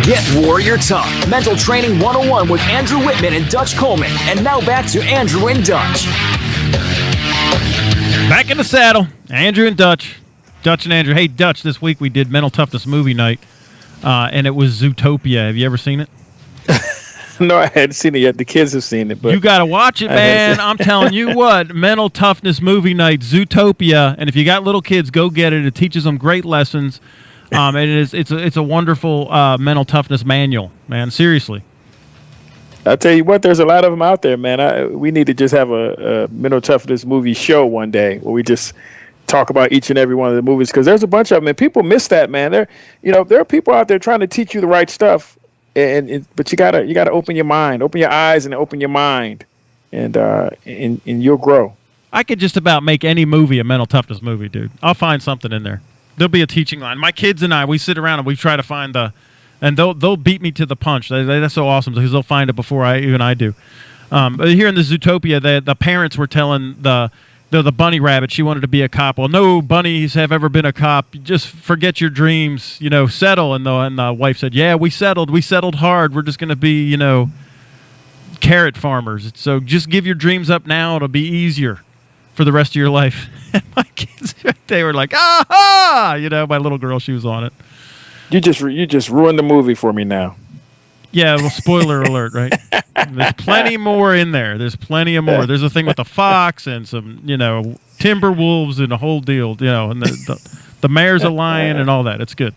Get Warrior Tough. Mental Training 101 with Andrew Wittman and Dutch Coleman. And now back to Andrew and Dutch. Back in the saddle. Andrew and Dutch. Dutch and Andrew. Hey, Dutch, this week we did Mental Toughness movie night, and it was Zootopia. Have you ever seen it? No, I hadn't seen it yet. The kids have seen it. But you got to watch it, man. I'm telling you what. Mental Toughness movie night, Zootopia. And if you got little kids, go get it. It teaches them great lessons. And it's a wonderful mental toughness manual, man. Seriously. I'll tell you what, there's a lot of them out there, man. We need to just have a mental toughness movie show one day where we just talk about each and every one of the movies, because there's a bunch of them, and people miss that, man. There are people out there trying to teach you the right stuff, but you gotta open your mind, open your eyes, and open your mind, and you'll grow. I could just about make any movie a mental toughness movie, dude. I'll find something in there. There'll be a teaching line. My kids and I, we sit around and we try to find and they'll beat me to the punch. That's so awesome because they'll find it before I do. But here in the Zootopia, the parents were telling the bunny rabbit she wanted to be a cop. Well, no bunnies have ever been a cop. Just forget your dreams. Settle. And the wife said, "Yeah, we settled. We settled hard. We're just going to be carrot farmers. So just give your dreams up now. It'll be easier for the rest of your life." And my kids, they were like, "Ah!" My little girl, she was on it. You just ruined the movie for me now. Yeah, well, spoiler alert, right? There's plenty more in there. There's plenty of more. There's a thing with the fox and some, timber wolves and a whole deal, and the mayor's a lion and all that. It's good.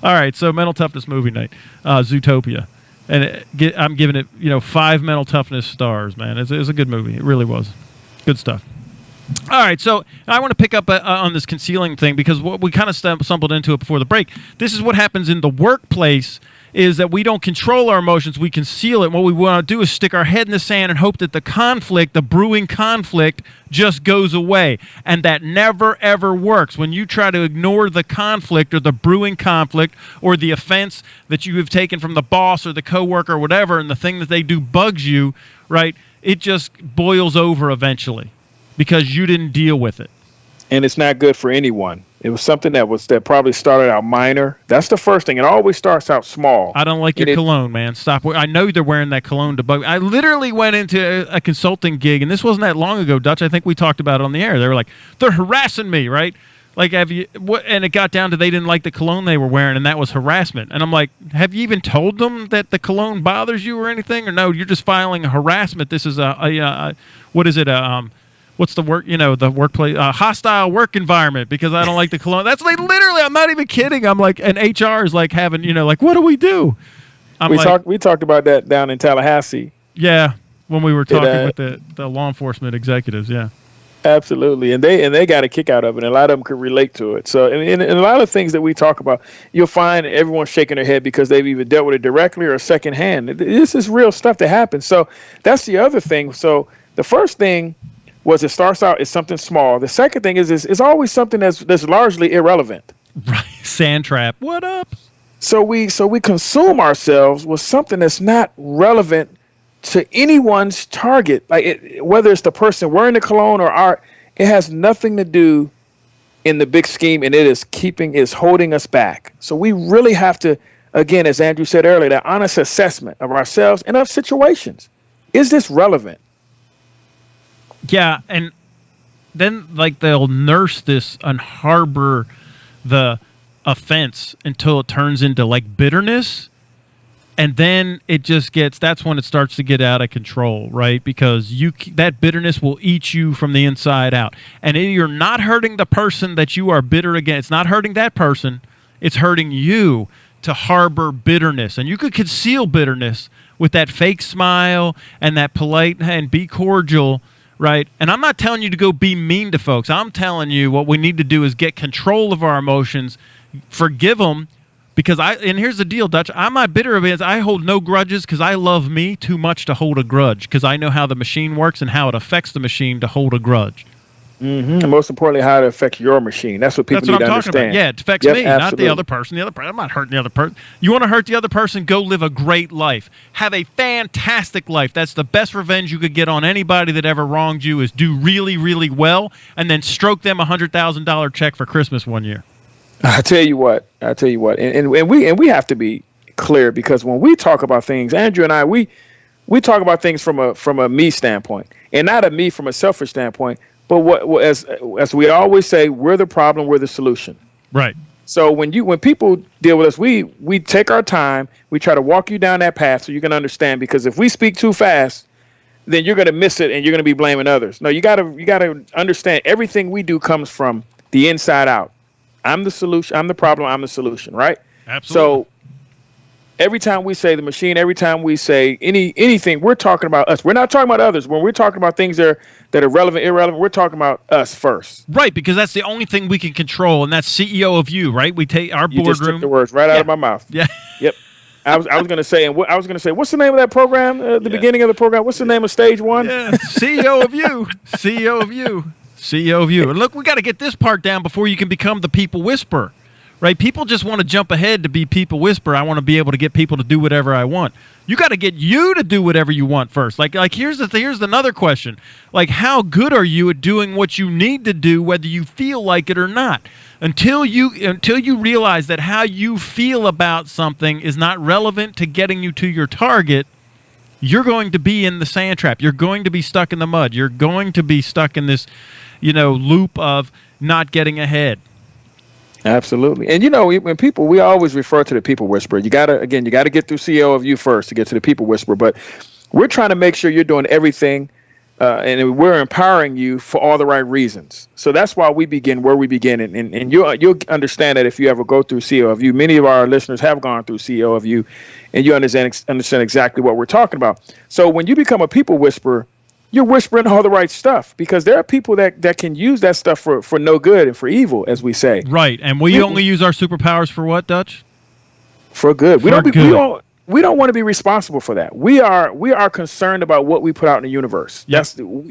All right, so mental toughness movie night, Zootopia. And I'm giving it, 5 mental toughness stars, man. It's a good movie. It really was. Good stuff. All right, so I want to pick up on this concealing thing because we kind of stumbled into it before the break. This is what happens in the workplace is that we don't control our emotions. We conceal it. What we want to do is stick our head in the sand and hope that the brewing conflict, just goes away. And that never, ever works. When you try to ignore the conflict or the brewing conflict or the offense that you have taken from the boss or the coworker or whatever, and the thing that they do bugs you, right, it just boils over eventually. Because you didn't deal with it. And it's not good for anyone. It was something that probably started out minor. That's the first thing. It always starts out small. I don't like your cologne, man. Stop. I know they're wearing that cologne to bug. I literally went into a consulting gig, and this wasn't that long ago, Dutch. I think we talked about it on the air. They were like, they're harassing me, right? Like, and it got down to they didn't like the cologne they were wearing, and that was harassment. And I'm like, have you even told them that the cologne bothers you or anything? Or no, you're just filing a harassment. This is what is it? What's the work, the workplace, hostile work environment because I don't like the cologne. That's like literally, I'm not even kidding. I'm like, and HR is like having, like, what do we do? We talked about that down in Tallahassee. Yeah, when we were talking with the law enforcement executives, yeah. Absolutely, and they got a kick out of it, and a lot of them could relate to it. So, and a lot of things that we talk about, you'll find everyone's shaking their head because they've either dealt with it directly or secondhand. This is real stuff that happens. So that's the other thing. So the first thing was it starts out as something small. The second thing is it's always something that's largely irrelevant. Right, sand trap. What up? So we consume ourselves with something that's not relevant to anyone's target. Like whether it's the person wearing the cologne or it has nothing to do in the big scheme, and it is holding us back. So we really have to, again, as Andrew said earlier, that honest assessment of ourselves and of situations. Is this relevant? Yeah, and then they'll nurse this and harbor the offense until it turns into bitterness, and then that's when it starts to get out of control, right? Because that bitterness will eat you from the inside out, and you're not hurting the person that you are bitter against. It's not hurting that person; it's hurting you to harbor bitterness, and you could conceal bitterness with that fake smile and that polite and be cordial. Right, and I'm not telling you to go be mean to folks. I'm telling you what we need to do is get control of our emotions, forgive them, because and here's the deal, Dutch. I'm not bitter of it. I hold no grudges because I love me too much to hold a grudge because I know how the machine works and how it affects the machine to hold a grudge. Mm-hmm. And most importantly, how it affects your machine. That's what people need to understand. About. Yeah, it affects me, not the other person. I'm not hurting the other person. You want to hurt the other person? Go live a great life. Have a fantastic life. That's the best revenge you could get on anybody that ever wronged you is do really, really well and then stroke them $100,000 check for Christmas one year. I tell you what, and we have to be clear, because when we talk about things, Andrew and I, we talk about things from a me standpoint, and not a me from a selfish standpoint. But as we always say, we're the problem, we're the solution. Right. So when people deal with us, we take our time. We try to walk you down that path so you can understand. Because if we speak too fast, then you're going to miss it and you're going to be blaming others. No, you got to understand, everything we do comes from the inside out. I'm the solution. I'm the problem. I'm the solution. Right. Absolutely. So every time we say the machine, every time we say anything, we're talking about us. We're not talking about others. When we're talking about things that are relevant, irrelevant, we're talking about us first. Right, because that's the only thing we can control, and that's CEO of you, right? We take our You just took boardroom. the words right out of my mouth. Yeah. Yep. I was going to say, what's the name of that program? The beginning of the program. What's the name of stage one? Yeah. CEO of you. CEO of you. CEO of you. And look, we got to get this part down before you can become the people whisperer. Right? People just want to jump ahead to be people whisperer. I want to be able to get people to do whatever I want. You got to get you to do whatever you want first. Like here's another question. Like, how good are you at doing what you need to do, whether you feel like it or not? Until you realize that how you feel about something is not relevant to getting you to your target, you're going to be in the sand trap. You're going to be stuck in the mud. You're going to be stuck in this, loop of not getting ahead. Absolutely. And when we always refer to the people whisperer. You gotta get through CEO of you first to get to the people whisperer. But we're trying to make sure you're doing everything, and we're empowering you for all the right reasons. So that's why we begin where we begin, and you'll understand that if you ever go through CEO of you. Many of our listeners have gone through CEO of you, and you understand exactly what we're talking about. So when you become a people whisperer, you're whispering all the right stuff, because there are people that can use that stuff for no good and for evil, as we say. Right, and we only use our superpowers for what, Dutch? For good. We don't want to be responsible for that. We are concerned about what we put out in the universe. Yep.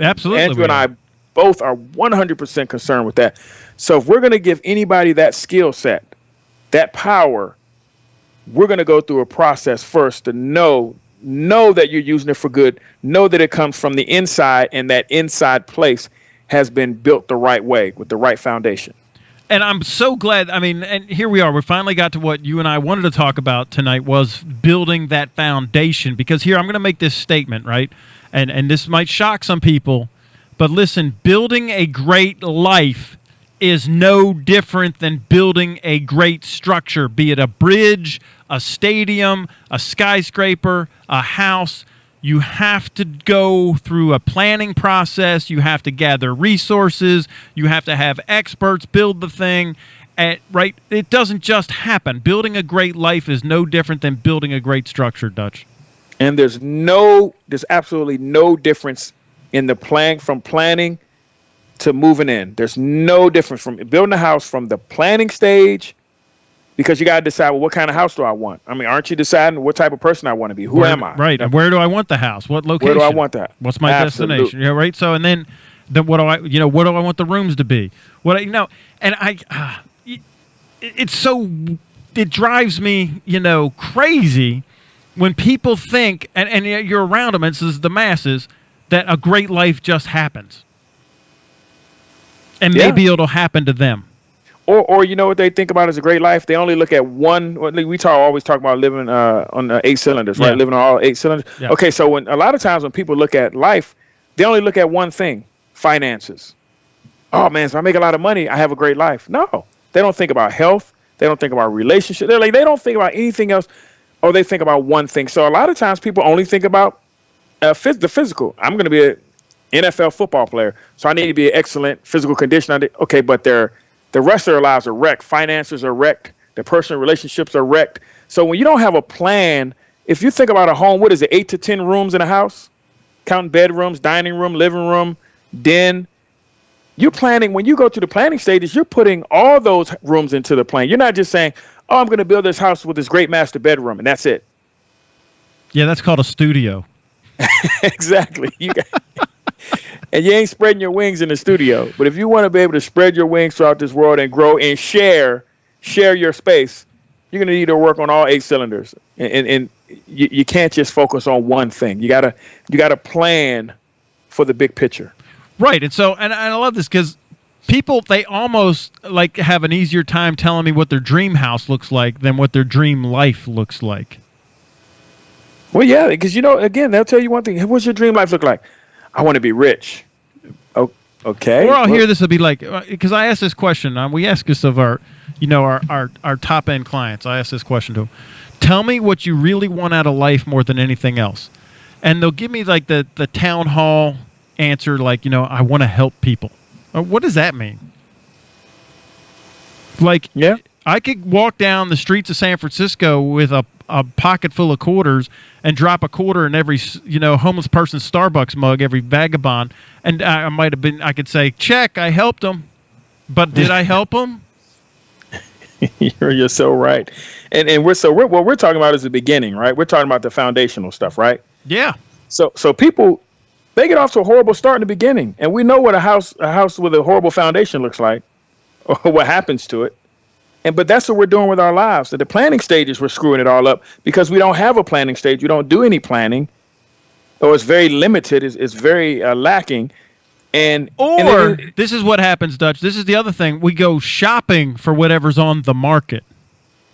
Absolutely. Andrew and I both are 100% concerned with that. So if we're going to give anybody that skill set, that power, we're going to go through a process first to know that you're using it for good, know that it comes from the inside, and that inside place has been built the right way with the right foundation. And I'm so glad, and here we are. We finally got to what you and I wanted to talk about tonight, was building that foundation. Because here, I'm going to make this statement, right? And this might shock some people, but listen, building a great life is no different than building a great structure, be it a bridge, a stadium, a skyscraper, a house. You have to go through a planning process. You have to gather resources. You have to have experts build the thing. Right? It doesn't just happen. Building a great life is no different than building a great structure, Dutch. And there's absolutely no difference in the from planning to moving in. There's no difference from building a house from the planning stage, because you got to decide, well, what kind of house do I want? Aren't you deciding what type of person I want to be? Who am I? Right. And where do I want the house? What location? Where do I want that? What's my destination? Yeah, right. So, and then what do I want the rooms to be? It drives me, crazy when people think, and you're around them, and this is the masses, that a great life just happens. And maybe it'll happen to them. Or you know what they think about as a great life? They only look at one. We always talk about living on 8 cylinders, right? Living on all 8 cylinders. Yeah. Okay, so when a lot of times when people look at life, they only look at one thing: finances. Oh man, if I make a lot of money, I have a great life. No, they don't think about health. They don't think about relationship. They don't think about anything else, or they think about one thing. So a lot of times people only think about the physical. I'm going to be an NFL football player, so I need to be an excellent physical condition. Okay, but the rest of their lives are wrecked. Finances are wrecked. Their personal relationships are wrecked. So when you don't have a plan, if you think about a home, what is it, 8 to 10 rooms in a house? Counting bedrooms, dining room, living room, den. You're planning, when you go to the planning stages, you're putting all those rooms into the plan. You're not just saying, oh, I'm going to build this house with this great master bedroom, and that's it. Yeah, that's called a studio. Exactly. And you ain't spreading your wings in the studio. But if you want to be able to spread your wings throughout this world and grow and share your space, you're going to need to work on all 8 cylinders. And you can't just focus on one thing. You gotta plan for the big picture. Right. And so, and I love this because people, they almost like have an easier time telling me what their dream house looks like than what their dream life looks like. Well, yeah, because again, they'll tell you one thing. Hey, what's your dream life look like? I want to be rich. Oh, okay. Or I'll hear this will be like, because I ask this question. We ask this of our top end clients. I ask this question to them. Tell me what you really want out of life more than anything else, and they'll give me like the town hall answer, like I want to help people. What does that mean? Like, yeah, I could walk down the streets of San Francisco with a pocket full of quarters and drop a quarter in every homeless person's Starbucks mug, every vagabond, and I could say, check, I helped them, but did I help them? You're so right, and what we're talking about is the beginning, right? We're talking about the foundational stuff, right? Yeah. So people, they get off to a horrible start in the beginning, and we know what a house with a horrible foundation looks like, or what happens to it. But that's what we're doing with our lives. At the planning stages, we're screwing it all up because we don't have a planning stage. We don't do any planning, or it's very limited. It's very lacking. Or this is what happens, Dutch. This is the other thing. We go shopping for whatever's on the market.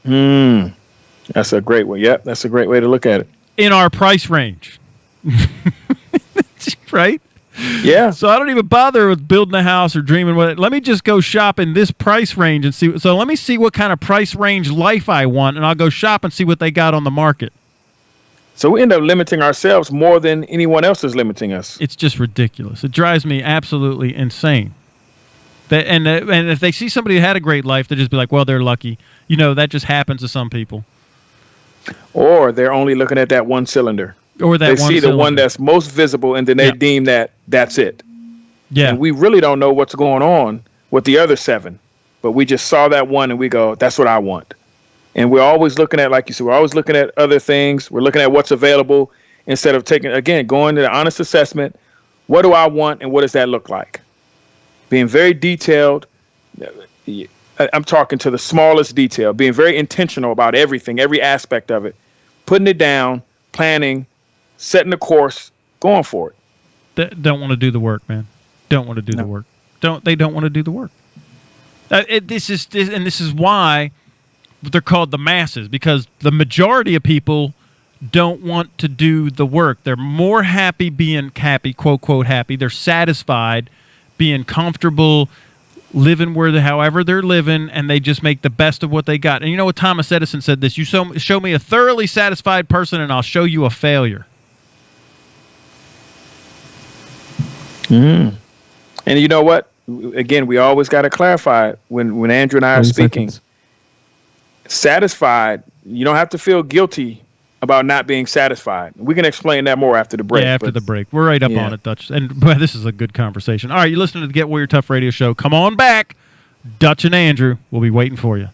That's a great way. Yep, that's a great way to look at it. In our price range. Right? Yeah. So I don't even bother with building a house or dreaming with it. Let me just go shop in this price range and see. So let me see what kind of price range life I want, and I'll go shop and see what they got on the market. So we end up limiting ourselves more than anyone else is limiting us. It's just ridiculous. It drives me absolutely insane. And if they see somebody who had a great life, they just be like, well, they're lucky. That just happens to some people. Or they're only looking at that one cylinder. Or that they see the one that's most visible, and then they deem that's it. Yeah. And we really don't know what's going on with the other 7, but we just saw that one, and we go, that's what I want. And we're always looking at, like you said, we're always looking at other things. We're looking at what's available instead of going to the honest assessment. What do I want, and what does that look like? Being very detailed. I'm talking to the smallest detail. Being very intentional about everything, every aspect of it. Putting it down, planning, setting the course, going for it. Don't want to do the work, man. Don't want to do the work. They don't want to do the work. This is why they're called the masses, because the majority of people don't want to do the work. They're more happy being happy, quote, quote, happy. They're satisfied being comfortable, living however they're living, and they just make the best of what they got. And you know what Thomas Edison said this, you show me a thoroughly satisfied person and I'll show you a failure. And you know what? Again, we always got to clarify when Andrew and I are speaking. Satisfied, you don't have to feel guilty about not being satisfied. We can explain that more after the break. Yeah, after the break. We're right up on it, Dutch. And this is a good conversation. All right, you're listening to the Get Warrior Tough radio show. Come on back. Dutch and Andrew will be waiting for you.